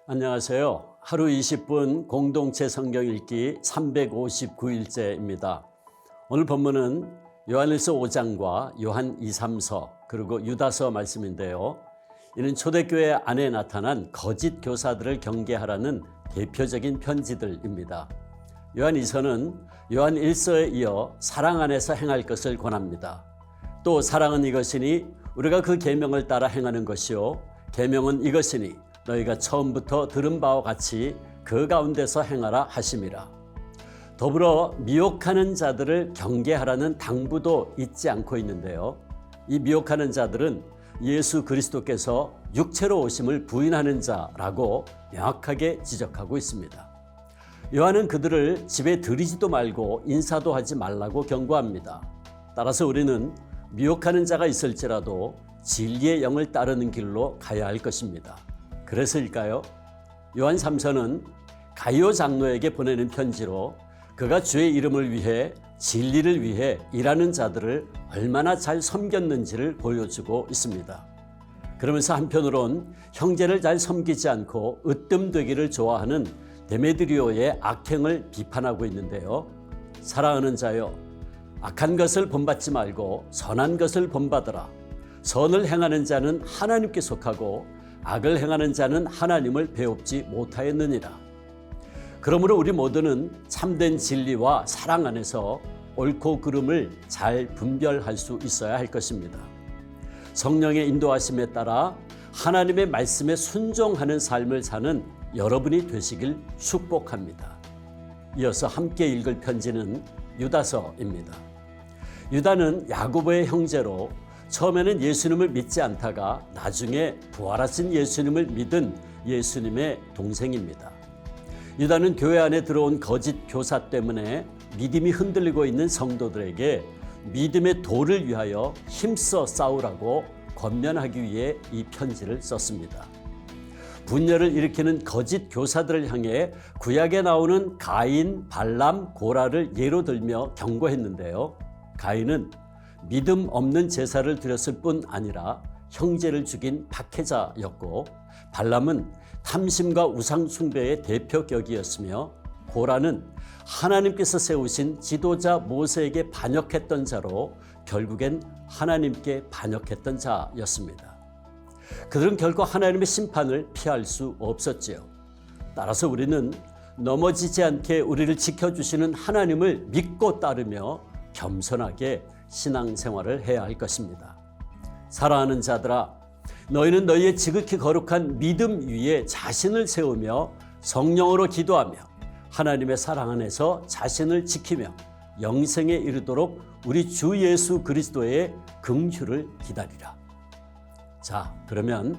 안녕하세요. 하루 20분 공동체 성경 읽기 359일째입니다. 오늘 본문은 요한일서 5장과 요한 2, 3서 그리고 유다서 말씀인데요. 이는 초대교회 안에 나타난 거짓 교사들을 경계하라는 대표적인 편지들입니다. 요한 2서는 요한 1서에 이어 사랑 안에서 행할 것을 권합니다. 또 사랑은 이것이니 우리가 그 계명을 따라 행하는 것이요 계명은 이것이니 너희가 처음부터 들은 바와 같이 그 가운데서 행하라 하심이라. 더불어 미혹하는 자들을 경계하라는 당부도 잊지 않고 있는데요. 이 미혹하는 자들은 예수 그리스도께서 육체로 오심을 부인하는 자라고 명확하게 지적하고 있습니다. 요한은 그들을 집에 들이지도 말고 인사도 하지 말라고 경고합니다. 따라서 우리는 미혹하는 자가 있을지라도 진리의 영을 따르는 길로 가야 할 것입니다. 그래서일까요? 요한 3서는 가이오 장로에게 보내는 편지로 그가 주의 이름을 위해 진리를 위해 일하는 자들을 얼마나 잘 섬겼는지를 보여주고 있습니다. 그러면서 한편으론 형제를 잘 섬기지 않고 으뜸되기를 좋아하는 데메드리오의 악행을 비판하고 있는데요. 사랑하는 자여, 악한 것을 본받지 말고 선한 것을 본받으라. 선을 행하는 자는 하나님께 속하고 악을 행하는 자는 하나님을 배웁지 못하였느니라. 그러므로 우리 모두는 참된 진리와 사랑 안에서 옳고 그름을 잘 분별할 수 있어야 할 것입니다. 성령의 인도하심에 따라 하나님의 말씀에 순종하는 삶을 사는 여러분이 되시길 축복합니다. 이어서 함께 읽을 편지는 유다서입니다. 유다는 야고보의 형제로 처음에는 예수님을 믿지 않다가 나중에 부활하신 예수님을 믿은 예수님의 동생입니다. 유다는 교회 안에 들어온 거짓 교사 때문에 믿음이 흔들리고 있는 성도들에게 믿음의 도를 위하여 힘써 싸우라고 권면하기 위해 이 편지를 썼습니다. 분열을 일으키는 거짓 교사들을 향해 구약에 나오는 가인, 발람, 고라를 예로 들며 경고했는데요. 가인은 믿음 없는 제사를 드렸을 뿐 아니라 형제를 죽인 박해자였고, 발람은 탐심과 우상 숭배의 대표격이었으며, 고라는 하나님께서 세우신 지도자 모세에게 반역했던 자로 결국엔 하나님께 반역했던 자였습니다. 그들은 결코 하나님의 심판을 피할 수 없었지요. 따라서 우리는 넘어지지 않게 우리를 지켜주시는 하나님을 믿고 따르며 겸손하게 신앙생활을 해야 할 것입니다. 사랑하는 자들아, 너희는 너희의 지극히 거룩한 믿음 위에 자신을 세우며 성령으로 기도하며 하나님의 사랑 안에서 자신을 지키며 영생에 이르도록 우리 주 예수 그리스도의 긍휼을 기다리라. 자, 그러면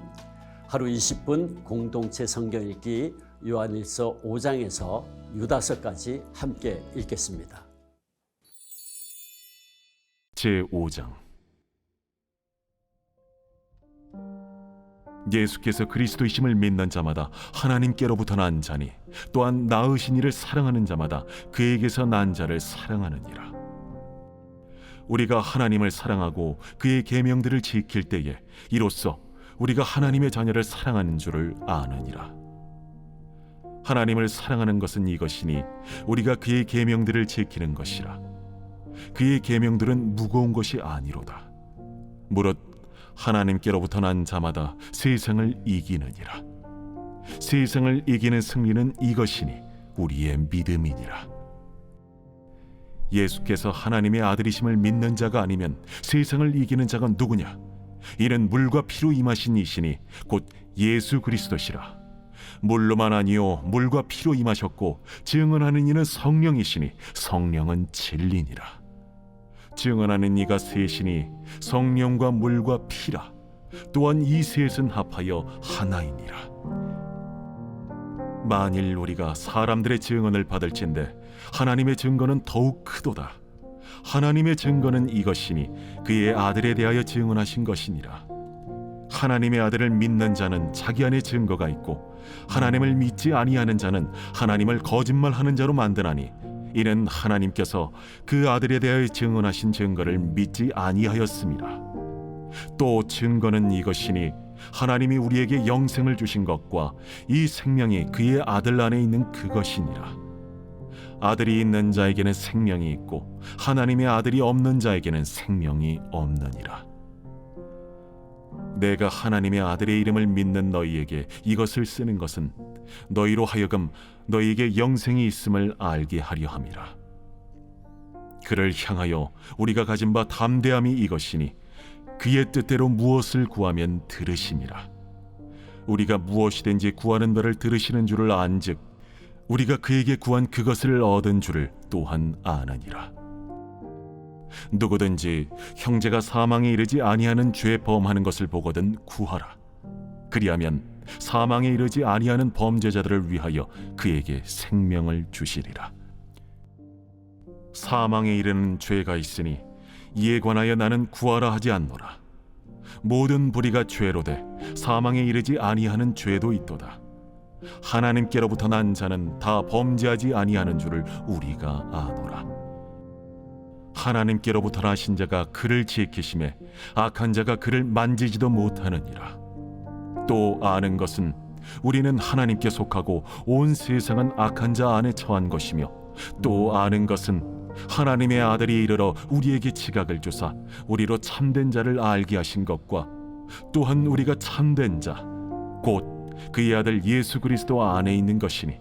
하루 20분 공동체 성경 읽기 요한일서 5장에서 유다서까지 함께 읽겠습니다. 제5장. 예수께서 그리스도이심을 믿는 자마다 하나님께로부터 난 자니 또한 낳으신 이를 사랑하는 자마다 그에게서 난 자를 사랑하느니라. 우리가 하나님을 사랑하고 그의 계명들을 지킬 때에 이로써 우리가 하나님의 자녀를 사랑하는 줄을 아느니라. 하나님을 사랑하는 것은 이것이니 우리가 그의 계명들을 지키는 것이라. 그의 계명들은 무거운 것이 아니로다. 무릇 하나님께로부터 난 자마다 세상을 이기느니라. 세상을 이기는 승리는 이것이니 우리의 믿음이니라. 예수께서 하나님의 아들이심을 믿는 자가 아니면 세상을 이기는 자가 누구냐? 이는 물과 피로 임하신 이시니 곧 예수 그리스도시라. 물로만 아니요 물과 피로 임하셨고 증언하는 이는 성령이시니 성령은 진리니라. 증언하는 이가 셋이니 성령과 물과 피라. 또한 이 셋은 합하여 하나이니라. 만일 우리가 사람들의 증언을 받을진대 하나님의 증거는 더욱 크도다. 하나님의 증거는 이것이니 그의 아들에 대하여 증언하신 것이니라. 하나님의 아들을 믿는 자는 자기 안에 증거가 있고 하나님을 믿지 아니하는 자는 하나님을 거짓말하는 자로 만드나니 이는 하나님께서 그 아들에 대하여 증언하신 증거를 믿지 아니하였습니다. 또 증거는 이것이니 하나님이 우리에게 영생을 주신 것과 이 생명이 그의 아들 안에 있는 그것이니라. 아들이 있는 자에게는 생명이 있고 하나님의 아들이 없는 자에게는 생명이 없느니라. 내가 하나님의 아들의 이름을 믿는 너희에게 이것을 쓰는 것은 너희로 하여금 너희에게 영생이 있음을 알게 하려 함이라. 그를 향하여 우리가 가진 바 담대함이 이것이니 그의 뜻대로 무엇을 구하면 들으심이라. 우리가 무엇이든지 구하는 바를 들으시는 줄을 안즉 우리가 그에게 구한 그것을 얻은 줄을 또한 아느니라. 누구든지 형제가 사망에 이르지 아니하는 죄 범하는 것을 보거든 구하라. 그리하면 사망에 이르지 아니하는 범죄자들을 위하여 그에게 생명을 주시리라. 사망에 이르는 죄가 있으니 이에 관하여 나는 구하라 하지 않노라. 모든 불의가 죄로 돼 사망에 이르지 아니하는 죄도 있도다. 하나님께로부터 난 자는 다 범죄하지 아니하는 줄을 우리가 아노라. 하나님께로부터 나신 자가 그를 지키심에 악한 자가 그를 만지지도 못하느니라. 또 아는 것은 우리는 하나님께 속하고 온 세상은 악한 자 안에 처한 것이며, 또 아는 것은 하나님의 아들이 이르러 우리에게 지각을 주사 우리로 참된 자를 알게 하신 것과 또한 우리가 참된 자 곧 그의 아들 예수 그리스도 안에 있는 것이니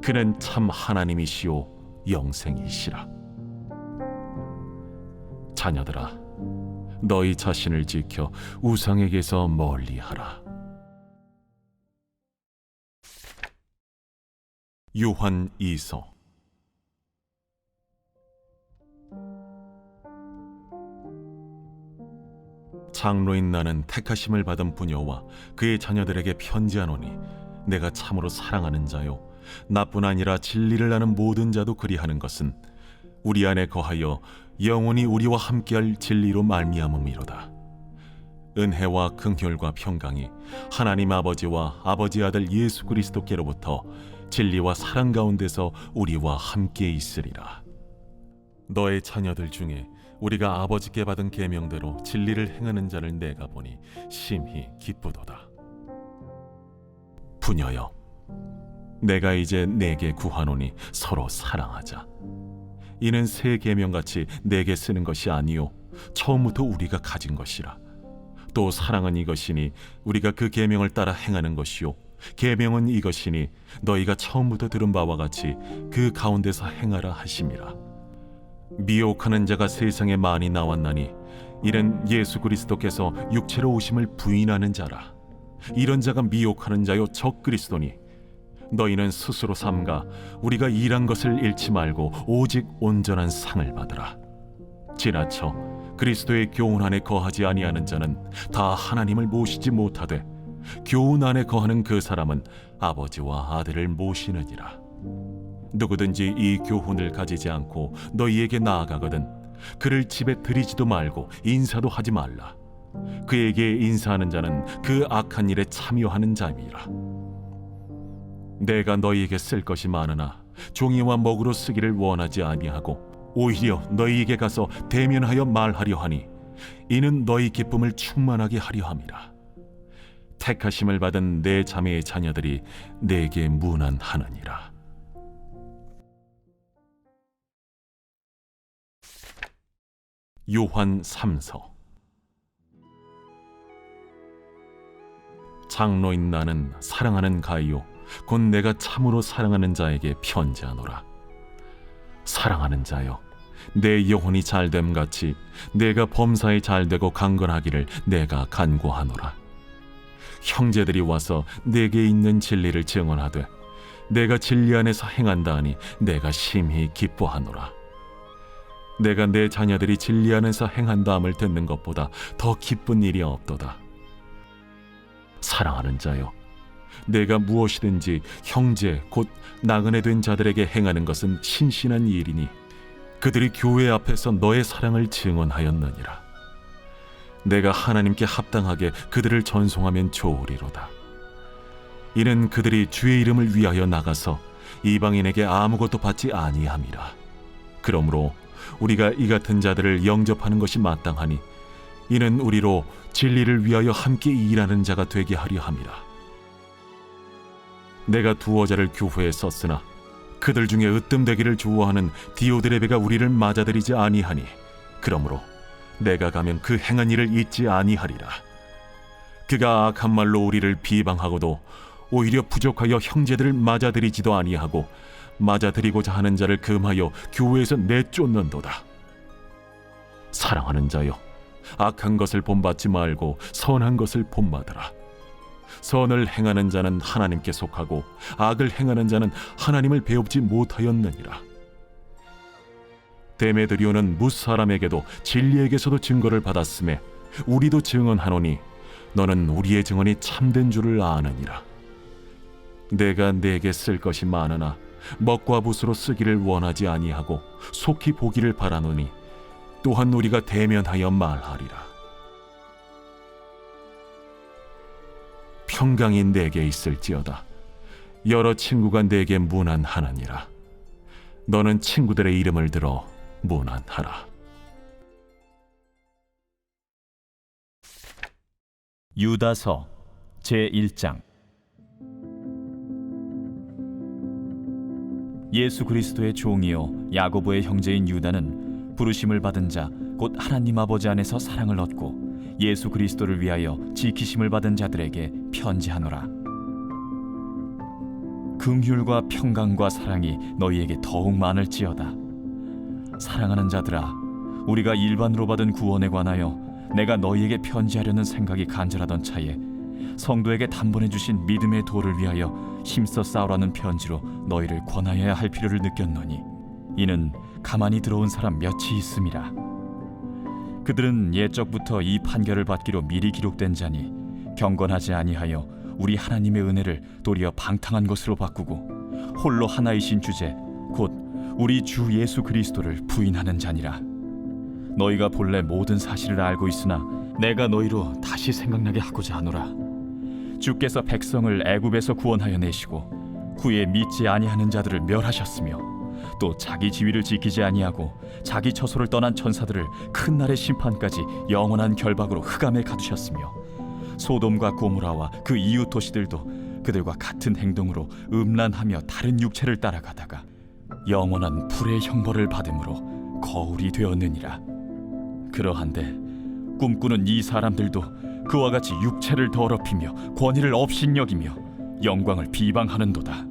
그는 참 하나님이시오 영생이시라. 자녀들아, 너희 자신을 지켜 우상에게서 멀리하라. 요한 2서. 장로인 나는 택하심을 받은 부녀와 그의 자녀들에게 편지하노니 내가 참으로 사랑하는 자요 나뿐 아니라 진리를 아는 모든 자도 그리하는 것은 우리 안에 거하여 영원히 우리와 함께할 진리로 말미암음이로다. 은혜와 긍휼과 평강이 하나님 아버지와 아버지 아들 예수 그리스도께로부터 진리와 사랑 가운데서 우리와 함께 있으리라. 너의 자녀들 중에 우리가 아버지께 받은 계명대로 진리를 행하는 자를 내가 보니 심히 기쁘도다. 부녀여, 내가 이제 내게 구하노니 서로 사랑하자. 이는 새 계명같이 내게 쓰는 것이 아니요 처음부터 우리가 가진 것이라. 또 사랑은 이것이니 우리가 그 계명을 따라 행하는 것이요 계명은 이것이니 너희가 처음부터 들은 바와 같이 그 가운데서 행하라 하심이라. 미혹하는 자가 세상에 많이 나왔나니 이는 예수 그리스도께서 육체로 오심을 부인하는 자라. 이런 자가 미혹하는 자요 적 그리스도니 너희는 스스로 삼가 우리가 일한 것을 잃지 말고 오직 온전한 상을 받으라. 지나쳐 그리스도의 교훈 안에 거하지 아니하는 자는 다 하나님을 모시지 못하되 교훈 안에 거하는 그 사람은 아버지와 아들을 모시느니라. 누구든지 이 교훈을 가지지 않고 너희에게 나아가거든 그를 집에 들이지도 말고 인사도 하지 말라. 그에게 인사하는 자는 그 악한 일에 참여하는 자임이라. 내가 너희에게 쓸 것이 많으나 종이와 먹으로 쓰기를 원하지 아니하고 오히려 너희에게 가서 대면하여 말하려 하니 이는 너희 기쁨을 충만하게 하려 함이라. 택하심을 받은 내 자매의 자녀들이 내게 문안하느니라. 요한 3서. 장로인 나는 사랑하는 가이요 곧 내가 참으로 사랑하는 자에게 편지하노라. 사랑하는 자여, 내 영혼이 잘됨 같이 내가 범사에 잘되고 강건하기를 내가 간구하노라. 형제들이 와서 내게 있는 진리를 증언하되 내가 진리 안에서 행한다 하니 내가 심히 기뻐하노라. 내가 내 자녀들이 진리 안에서 행한다함을 듣는 것보다 더 기쁜 일이 없도다. 사랑하는 자여, 내가 무엇이든지 형제 곧 나그네 된 자들에게 행하는 것은 신신한 일이니 그들이 교회 앞에서 너의 사랑을 증언하였느니라. 내가 하나님께 합당하게 그들을 전송하면 좋으리로다. 이는 그들이 주의 이름을 위하여 나가서 이방인에게 아무것도 받지 아니함이라. 그러므로 우리가 이 같은 자들을 영접하는 것이 마땅하니 이는 우리로 진리를 위하여 함께 일하는 자가 되게 하려 함이라. 내가 두어 자를 교회에 썼으나 그들 중에 으뜸되기를 좋아하는 디오드레베가 우리를 맞아들이지 아니하니 그러므로 내가 가면 그 행한 일을 잊지 아니하리라. 그가 악한 말로 우리를 비방하고도 오히려 부족하여 형제들을 맞아들이지도 아니하고 맞아들이고자 하는 자를 금하여 교회에서 내쫓는도다. 사랑하는 자여, 악한 것을 본받지 말고 선한 것을 본받으라. 선을 행하는 자는 하나님께 속하고 악을 행하는 자는 하나님을 배웁지 못하였느니라. 데메드리오는 무사람에게도 진리에게서도 증거를 받았음에 우리도 증언하노니 너는 우리의 증언이 참된 줄을 아느니라. 내가 네게 쓸 것이 많으나 먹과 붓으로 쓰기를 원하지 아니하고 속히 보기를 바라노니 또한 우리가 대면하여 말하리라. 평강이 내게 있을지어다. 여러 친구가 내게 문안하느니라. 너는 친구들의 이름을 들어 문안하라. 유다서 제1장. 예수 그리스도의 종이요 야고보의 형제인 유다는 부르심을 받은 자 곧 하나님 아버지 안에서 사랑을 얻고 예수 그리스도를 위하여 지키심을 받은 자들에게 편지하노라. 긍휼과 평강과 사랑이 너희에게 더욱 많을지어다. 사랑하는 자들아, 우리가 일반으로 받은 구원에 관하여 내가 너희에게 편지하려는 생각이 간절하던 차에 성도에게 단번에 주신 믿음의 도를 위하여 힘써 싸우라는 편지로 너희를 권하여야 할 필요를 느꼈노니 이는 가만히 들어온 사람 몇이 있음이라. 그들은 옛적부터 이 판결을 받기로 미리 기록된 자니 경건하지 아니하여 우리 하나님의 은혜를 도리어 방탕한 것으로 바꾸고 홀로 하나이신 주제 곧 우리 주 예수 그리스도를 부인하는 자니라. 너희가 본래 모든 사실을 알고 있으나 내가 너희로 다시 생각나게 하고자 하노라. 주께서 백성을 애굽에서 구원하여 내시고 후에 믿지 아니하는 자들을 멸하셨으며 또 자기 지위를 지키지 아니하고 자기 처소를 떠난 천사들을 큰 날의 심판까지 영원한 결박으로 흑암에 가두셨으며 소돔과 고모라와 그 이웃 도시들도 그들과 같은 행동으로 음란하며 다른 육체를 따라가다가 영원한 불의 형벌을 받음으로 거울이 되었느니라. 그러한데 꿈꾸는 이 사람들도 그와 같이 육체를 더럽히며 권위를 업신여기며 영광을 비방하는도다.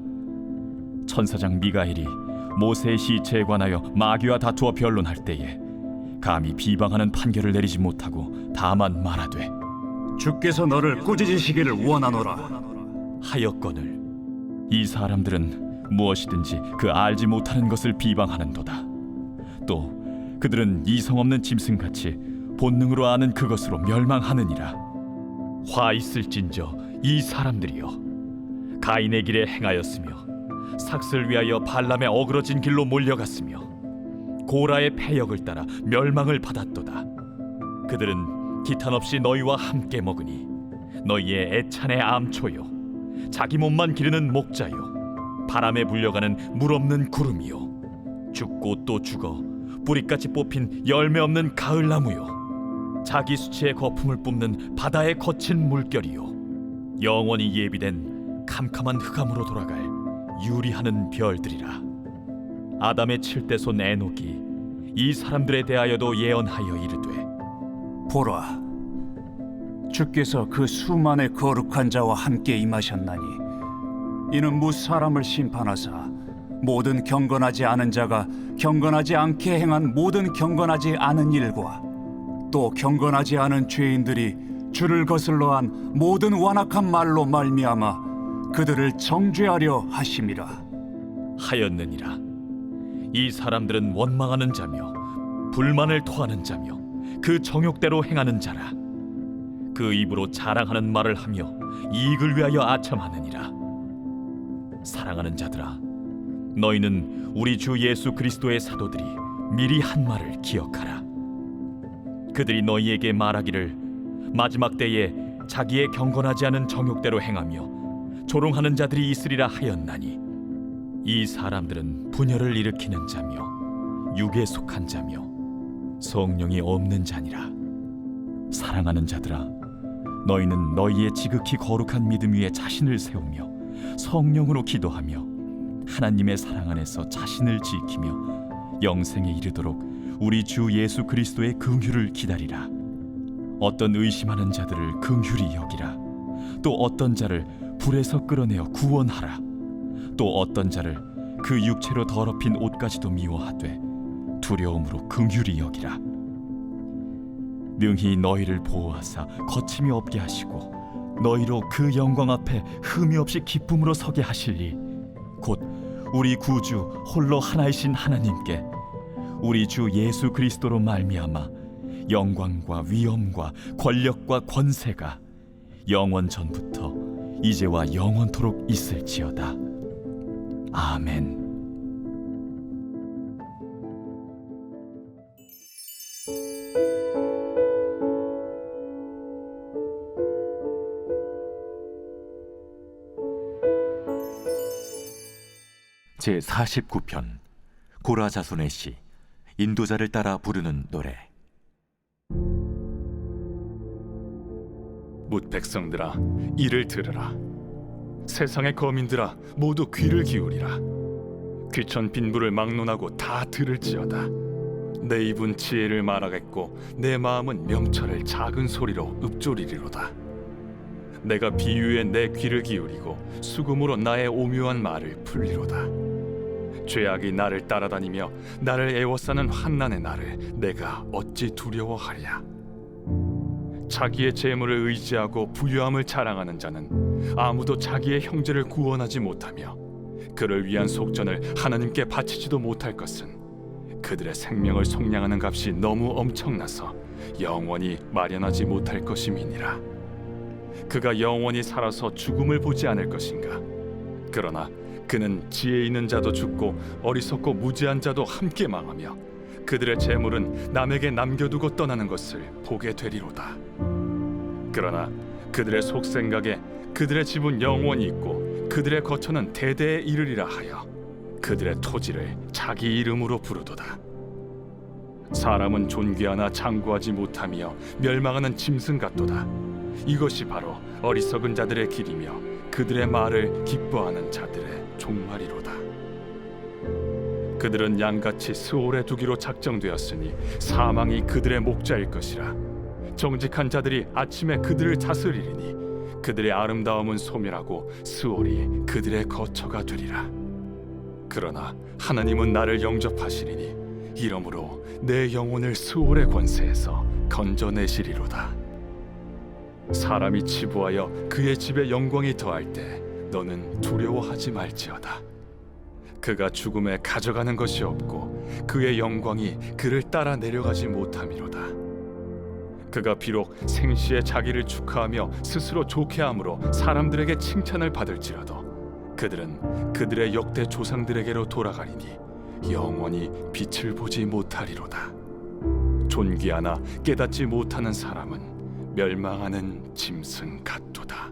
천사장 미가엘이 모세의 시체에 관하여 마귀와 다투어 변론할 때에 감히 비방하는 판결을 내리지 못하고 다만 말하되 주께서 너를 꾸짖으시기를 원하노라 하였거늘 이 사람들은 무엇이든지 그 알지 못하는 것을 비방하는도다. 또 그들은 이성 없는 짐승같이 본능으로 아는 그것으로 멸망하느니라. 화 있을진저 이 사람들이여, 가인의 길에 행하였으며 삭슬 위하여 발람의 어그러진 길로 몰려갔으며 고라의 패역을 따라 멸망을 받았도다. 그들은 기탄 없이 너희와 함께 먹으니 너희의 애찬의 암초요 자기 몸만 기르는 목자요 바람에 불려가는 물 없는 구름이요 죽고 또 죽어 뿌리까지 뽑힌 열매 없는 가을나무요 자기 수치의 거품을 뿜는 바다의 거친 물결이요 영원히 예비된 캄캄한 흑암으로 돌아갈 유리하는 별들이라. 아담의 7대 손 에녹이 이 사람들에 대하여도 예언하여 이르되 보라, 주께서 그 수만의 거룩한 자와 함께 임하셨나니 이는 무사람을 심판하사 모든 경건하지 않은 자가 경건하지 않게 행한 모든 경건하지 않은 일과 또 경건하지 않은 죄인들이 주를 거슬러 한 모든 완악한 말로 말미암아 그들을 정죄하려 하심이라 하였느니라. 이 사람들은 원망하는 자며 불만을 토하는 자며 그 정욕대로 행하는 자라. 그 입으로 자랑하는 말을 하며 이익을 위하여 아첨하느니라. 사랑하는 자들아, 너희는 우리 주 예수 그리스도의 사도들이 미리 한 말을 기억하라. 그들이 너희에게 말하기를 마지막 때에 자기의 경건하지 않은 정욕대로 행하며 조롱하는 자들이 있으리라 하였나니 이 사람들은 분열을 일으키는 자며 육에 속한 자며 성령이 없는 자니라. 사랑하는 자들아, 너희는 너희의 지극히 거룩한 믿음 위에 자신을 세우며 성령으로 기도하며 하나님의 사랑 안에서 자신을 지키며 영생에 이르도록 우리 주 예수 그리스도의 긍휼을 기다리라. 어떤 의심하는 자들을 긍휼히 여기라. 또 어떤 자를 불에서 끌어내어 구원하라. 또 어떤 자를 그 육체로 더럽힌 옷까지도 미워하되 두려움으로 긍휼히 여기라. 능히 너희를 보호하사 거침이 없게 하시고 너희로 그 영광 앞에 흠이 없이 기쁨으로 서게 하실리 곧 우리 구주 홀로 하나이신 하나님께 우리 주 예수 그리스도로 말미암아 영광과 위엄과 권력과 권세가 영원 전부터 이제와 영원토록 있을지어다. 아멘. 제49편 고라 자손의 시 인도자를 따라 부르는 노래. 뭇 백성들아 이를 들으라. 세상의 거민들아 모두 귀를 기울이라. 귀천 빈부를 막론하고 다 들을지어다. 내 입은 지혜를 말하겠고 내 마음은 명철을 작은 소리로 읊조리리로다. 내가 비유에 내 귀를 기울이고 수금으로 나의 오묘한 말을 풀리로다. 죄악이 나를 따라다니며 나를 애워싸는 환난의 날을 내가 어찌 두려워하랴. 자기의 재물을 의지하고 부유함을 자랑하는 자는 아무도 자기의 형제를 구원하지 못하며 그를 위한 속전을 하나님께 바치지도 못할 것은 그들의 생명을 속량하는 값이 너무 엄청나서 영원히 마련하지 못할 것임이니라. 그가 영원히 살아서 죽음을 보지 않을 것인가. 그러나 그는 지혜 있는 자도 죽고 어리석고 무지한 자도 함께 망하며 그들의 재물은 남에게 남겨두고 떠나는 것을 보게 되리로다. 그러나 그들의 속생각에 그들의 집은 영원히 있고 그들의 거처는 대대에 이르리라 하여 그들의 토지를 자기 이름으로 부르도다. 사람은 존귀하나 장구하지 못하며 멸망하는 짐승 같도다. 이것이 바로 어리석은 자들의 길이며 그들의 말을 기뻐하는 자들의 종말이로다. 그들은 양같이 스올에 두기로 작정되었으니 사망이 그들의 목자일 것이라. 정직한 자들이 아침에 그들을 다스리리니 그들의 아름다움은 소멸하고 스올이 그들의 거처가 되리라. 그러나 하나님은 나를 영접하시리니 이러므로 내 영혼을 스올의 권세에서 건져내시리로다. 사람이 치부하여 그의 집에 영광이 더할 때 너는 두려워하지 말지어다. 그가 죽음에 가져가는 것이 없고 그의 영광이 그를 따라 내려가지 못함이로다. 그가 비록 생시에 자기를 축하하며 스스로 좋게함으로 사람들에게 칭찬을 받을지라도 그들은 그들의 역대 조상들에게로 돌아가리니 영원히 빛을 보지 못하리로다. 존귀하나 깨닫지 못하는 사람은 멸망하는 짐승 같도다.